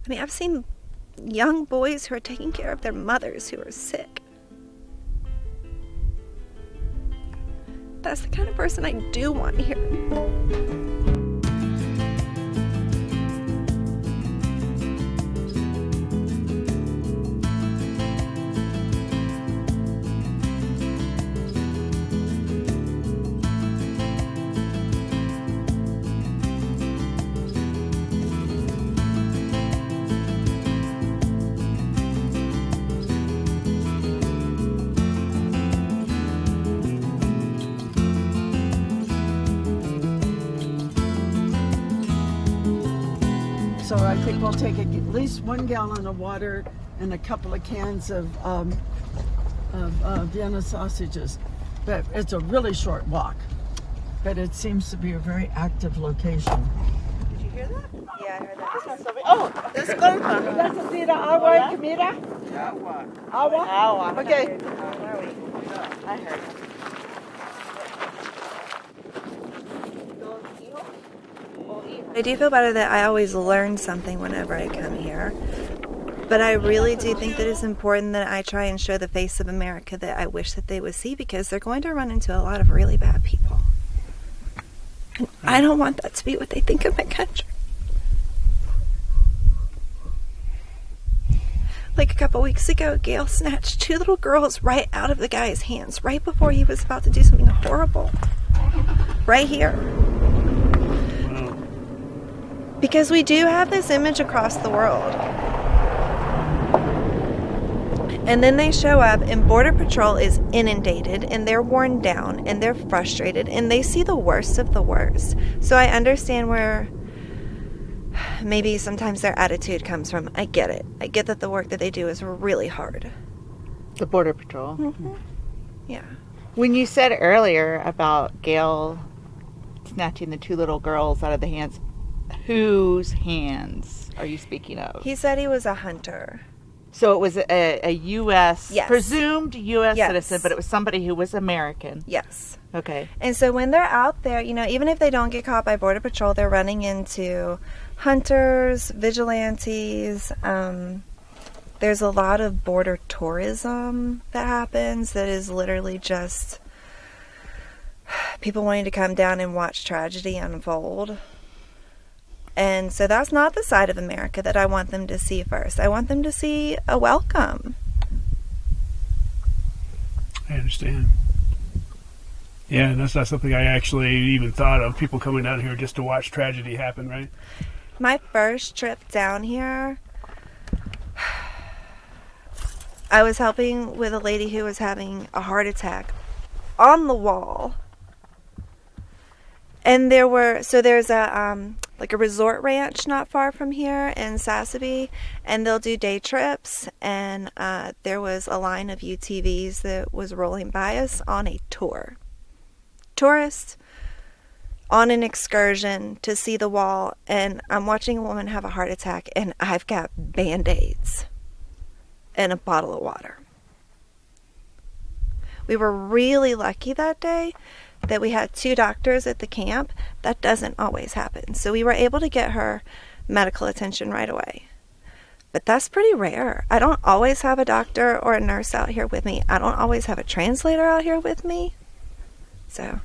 I mean, I've seen young boys who are taking care of their mothers who are sick. That's the kind of person I do want here. So I think we'll take at least 1 gallon of water and a couple of cans of Vienna sausages. But it's a really short walk. But it seems to be a very active location. Did you hear that? Yeah, I heard that. Oh, disculpa. ¿Necesita agua y comida? Agua. Okay. I heard. I do feel better that I always learn something whenever I come here. But I really do think that it's important that I try and show the face of America that I wish that they would see, because they're going to run into a lot of really bad people. And I don't want that to be what they think of my country. Like a couple weeks ago, Gail snatched 2 little girls right out of the guy's hands right before he was about to do something horrible. Right here. Because we do have this image across the world. And then they show up and Border Patrol is inundated and they're worn down and they're frustrated and they see the worst of the worst. So I understand where maybe sometimes their attitude comes from. I get it. I get that the work that they do is really hard. The Border Patrol. Mm-hmm. Yeah. When you said earlier about Gail snatching the 2 little girls out of the hands, whose hands are you speaking of? He said he was a hunter. So it was a U.S., yes. presumed U.S. Yes. citizen, but it was somebody who was American. Yes. Okay. And so when they're out there, you know, even if they don't get caught by Border Patrol, they're running into hunters, vigilantes. There's a lot of border tourism that happens that is literally just people wanting to come down and watch tragedy unfold. And so that's not the side of America that I want them to see first. I want them to see a welcome. I understand. Yeah, and that's not something I actually even thought of, people coming down here just to watch tragedy happen, right? My first trip down here, I was helping with a lady who was having a heart attack on the wall. And there's a like a resort ranch not far from here in Sassabee, and they'll do day trips, and there was a line of UTVs that was rolling by us on a tour. Tourists on an excursion to see the wall, and I'm watching a woman have a heart attack, and I've got Band-Aids and a bottle of water. We were really lucky that day that we had 2 doctors at the camp. That doesn't always happen. So we were able to get her medical attention right away. But that's pretty rare. I don't always have a doctor or a nurse out here with me. I don't always have a translator out here with me. So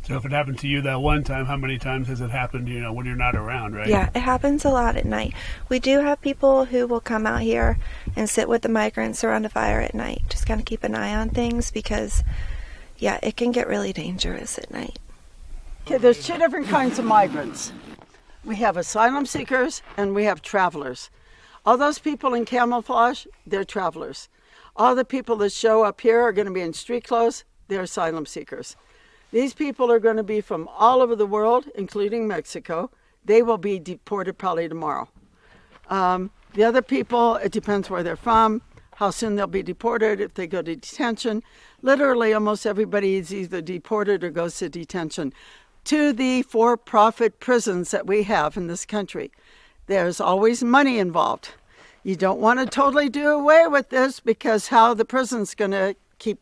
if it happened to you that one time, how many times has it happened, you know, when you're not around, right? Yeah, it happens a lot at night. We do have people who will come out here and sit with the migrants around a fire at night. Just kind of keep an eye on things because, yeah, it can get really dangerous at night. Okay, there's 2 different kinds of migrants. We have asylum seekers and we have travelers. All those people in camouflage, they're travelers. All the people that show up here are going to be in street clothes, they're asylum seekers. These people are going to be from all over the world, including Mexico. They will be deported probably tomorrow. The other people, it depends where they're from, how soon they'll be deported, if they go to detention. Literally, almost everybody is either deported or goes to detention. To the for-profit prisons that we have in this country, there's always money involved. You don't want to totally do away with this because how the prison's going to keep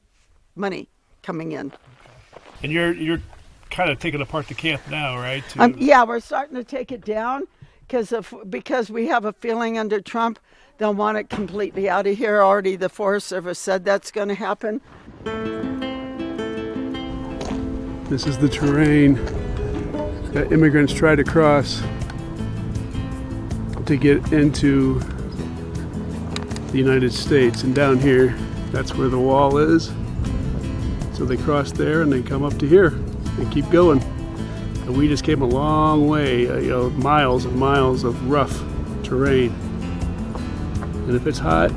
money coming in. And you're kind of taking apart the camp now, right? Yeah, we're starting to take it down. because we have a feeling under Trump they'll want it completely out of here. Already the Forest Service said that's going to happen. This is the terrain that immigrants try to cross to get into the United States. And down here, that's where the wall is. So they cross there and they come up to here and keep going. And we just came a long way, miles and miles of rough terrain. And if it's hot,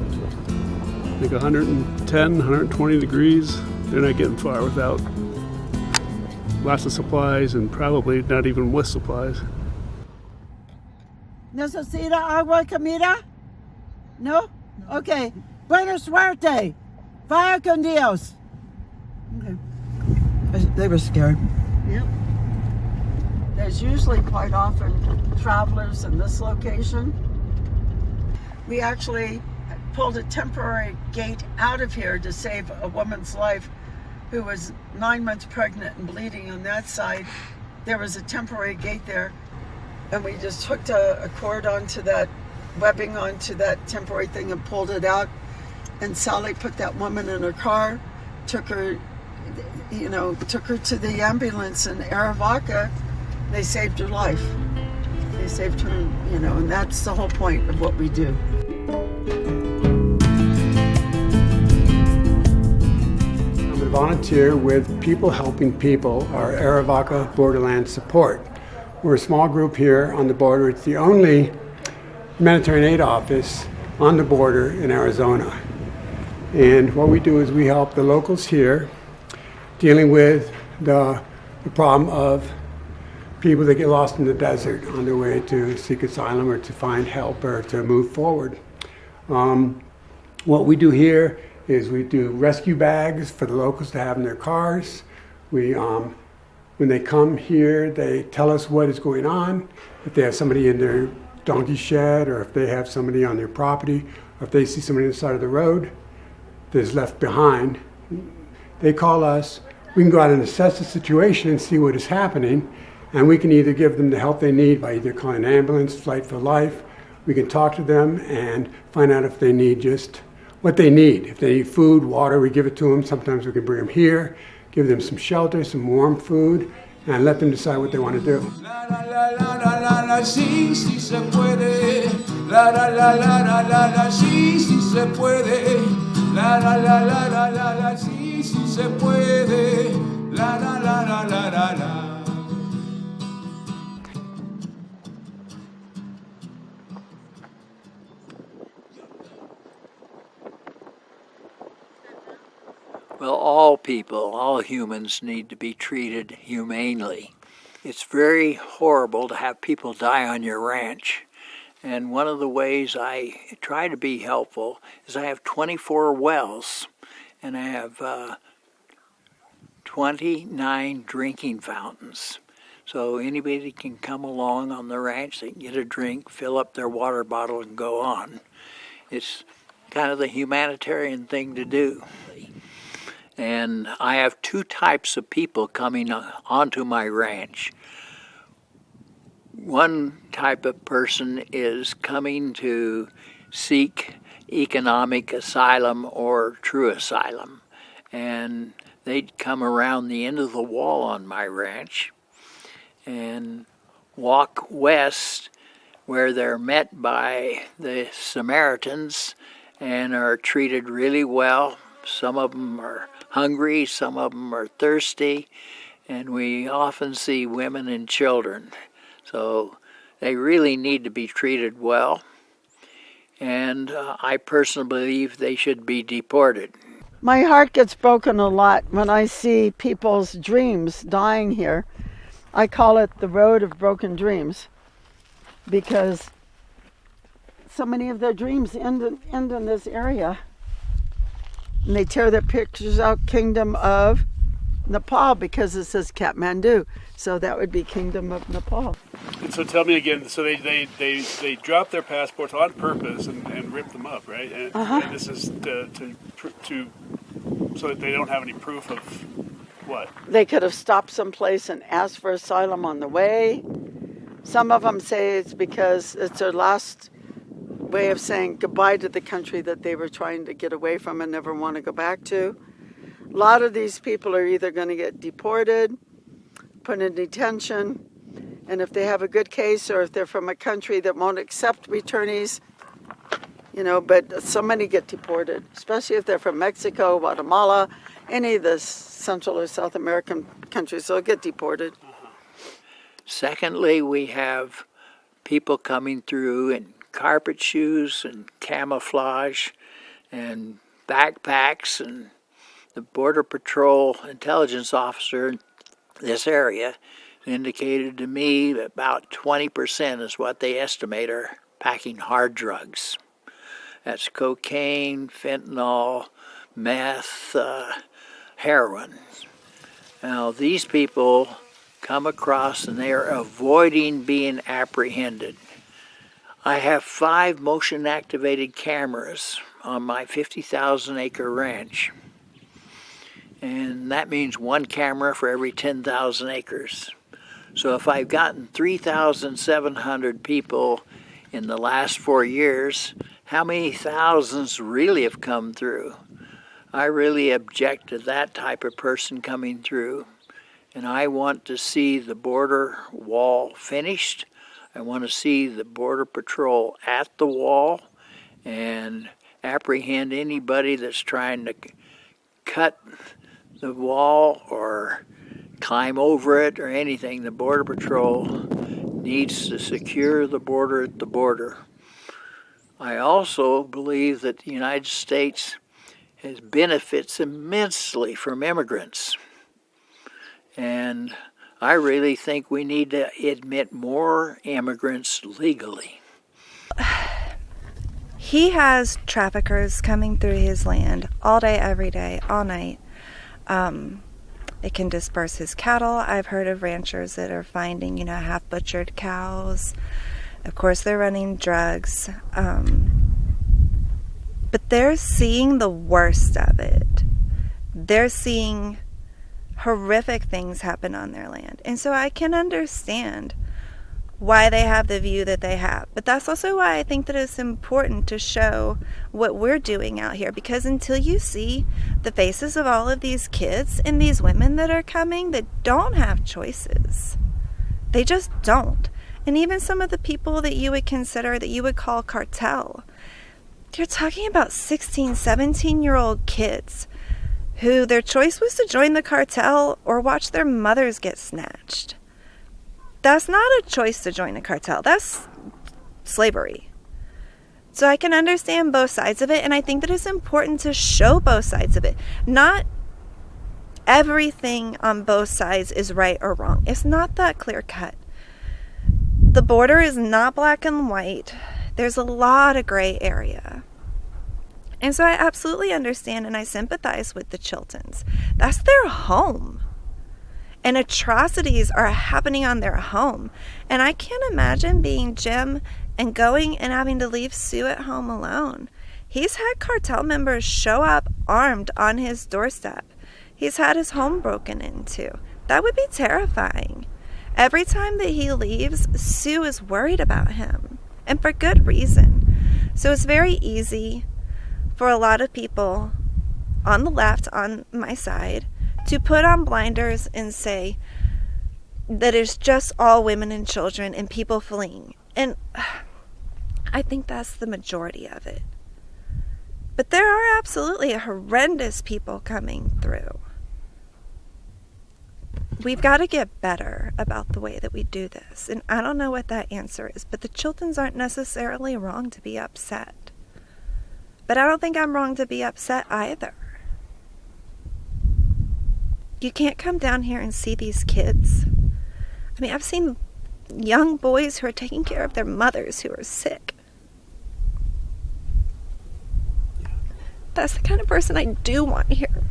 like 110, 120 degrees, they're not getting far without lots of supplies, and probably not even with supplies. ¿Necesita agua y comida? No? Okay. Buena suerte. Vaya con Dios. Okay. They were scared. Yep. There's usually quite often travelers in this location. We actually pulled a temporary gate out of here to save a woman's life who was 9 months pregnant and bleeding on that side. There was a temporary gate there, and we just hooked a cord onto that, webbing onto that temporary thing and pulled it out. And Sally put that woman in her car, took her to the ambulance in Arivaca. They saved her life. They saved her, and that's the whole point of what we do. I'm a volunteer with People Helping People, our Arivaca Borderland Support. We're a small group here on the border. It's the only humanitarian aid office on the border in Arizona. And what we do is we help the locals here dealing with the problem of people that get lost in the desert on their way to seek asylum or to find help or to move forward. What we do here is we do rescue bags for the locals to have in their cars. We, when they come here, they tell us what is going on. If they have somebody in their donkey shed, or if they have somebody on their property, or if they see somebody on the side of the road that is left behind, they call us. We can go out and assess the situation and see what is happening, and we can either give them the help they need by either calling an ambulance, Flight for Life. We can talk to them and find out if they need just what they need. If they need food, water, we give it to them. Sometimes we can bring them here, give them some shelter, some warm food, and let them decide what they want to do. La la la la la la, sí, sí se puede. La la la la la la la, sí, sí se puede. La la la la la la la, sí, sí se puede. La la la la la la la. Well, all people, all humans need to be treated humanely. It's very horrible to have people die on your ranch. And one of the ways I try to be helpful is I have 24 wells, and I have 29 drinking fountains. So anybody can come along on the ranch, they can get a drink, fill up their water bottle, and go on. It's kind of the humanitarian thing to do. And I have two types of people coming onto my ranch. One type of person is coming to seek economic asylum or true asylum. And they'd come around the end of the wall on my ranch and walk west, where they're met by the Samaritans and are treated really well. Some of them are hungry, some of them are thirsty, and we often see women and children. So they really need to be treated well, and I personally believe they should be deported. My heart gets broken a lot when I see people's dreams dying here. I call it the road of broken dreams, because so many of their dreams end in this area. And they tear their pictures out, Kingdom of Nepal, because it says Kathmandu. So that would be Kingdom of Nepal. And so tell me again, so they drop their passports on purpose and rip them up, right? And, and this is to so that they don't have any proof of what? They could have stopped someplace and asked for asylum on the way. Some of them say it's because it's their last way of saying goodbye to the country that they were trying to get away from and never want to go back to. A lot of these people are either going to get deported, put in detention, and if they have a good case or if they're from a country that won't accept returnees, but so many get deported, especially if they're from Mexico, Guatemala, any of the Central or South American countries, they'll get deported. Secondly, we have people coming through in carpet shoes and camouflage and backpacks, and the Border Patrol intelligence officer in this area indicated to me that about 20% is what they estimate are packing hard drugs. That's cocaine, fentanyl, meth, heroin. Now, these people come across and they are avoiding being apprehended. I have 5 motion-activated cameras on my 50,000-acre ranch. And that means 1 camera for every 10,000 acres. So if I've gotten 3,700 people in the last 4 years, how many thousands really have come through? I really object to that type of person coming through. And I want to see the border wall finished. I want to see the Border Patrol at the wall and apprehend anybody that's trying to cut the wall or climb over it or anything. The Border Patrol needs to secure the border at the border. I also believe that the United States benefits immensely from immigrants. And I really think we need to admit more immigrants legally. He has traffickers coming through his land all day, every day, all night. It can disperse his cattle. I've heard of ranchers that are finding, half-butchered cows. Of course, they're running drugs. But they're seeing the worst of it. They're seeing horrific things happen on their land. And so I can understand why they have the view that they have. But that's also why I think that it's important to show what we're doing out here. Because until you see the faces of all of these kids and these women that are coming that don't have choices, they just don't. And even some of the people that you would consider, that you would call cartel, you're talking about 16, 17-year-old kids who their choice was to join the cartel or watch their mothers get snatched. That's not a choice to join a cartel. That's slavery. So I can understand both sides of it, and I think that it's important to show both sides of it. Not everything on both sides is right or wrong. It's not that clear cut. The border is not black and white. There's a lot of gray area. And so I absolutely understand and I sympathize with the Chiltons. That's their home. And atrocities are happening on their home. And I can't imagine being Jim and going and having to leave Sue at home alone. He's had cartel members show up armed on his doorstep. He's had his home broken into. That would be terrifying. Every time that he leaves, Sue is worried about him. And for good reason. So it's very easy for a lot of people on the left, on my side, to put on blinders and say that it's just all women and children and people fleeing. And I think that's the majority of it. But there are absolutely horrendous people coming through. We've got to get better about the way that we do this. And I don't know what that answer is, but the Chiltons aren't necessarily wrong to be upset. But I don't think I'm wrong to be upset either. You can't come down here and see these kids. I mean, I've seen young boys who are taking care of their mothers who are sick. That's the kind of person I do want here.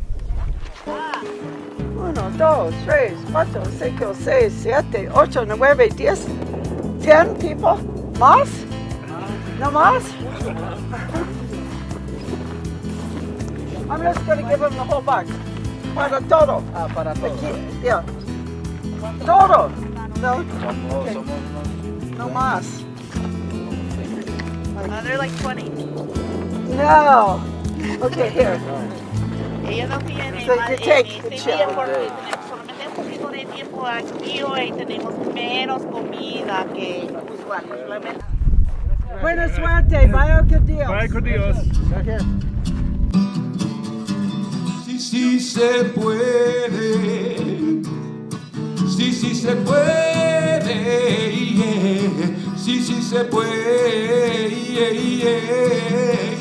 1, 2, 3, 4, 5, 6, 7, 8, 9, 10. 10 people? Más? No más? I'm just going to give them the whole box. Para todo. Para todo. Yeah. Todo. No? Okay. No más. They're like 20. No. Okay, here. Ella no tiene So más you take en the este chip. día porque solamente un poquito de tiempo aquí hoy tenemos menos comida que usual. Solamente Buena suerte. Vaya con Dios. Vaya con Dios. Okay. Sí, sí se puede. Sí, sí se puede. Yeah. Sí, sí se puede. Yeah, yeah.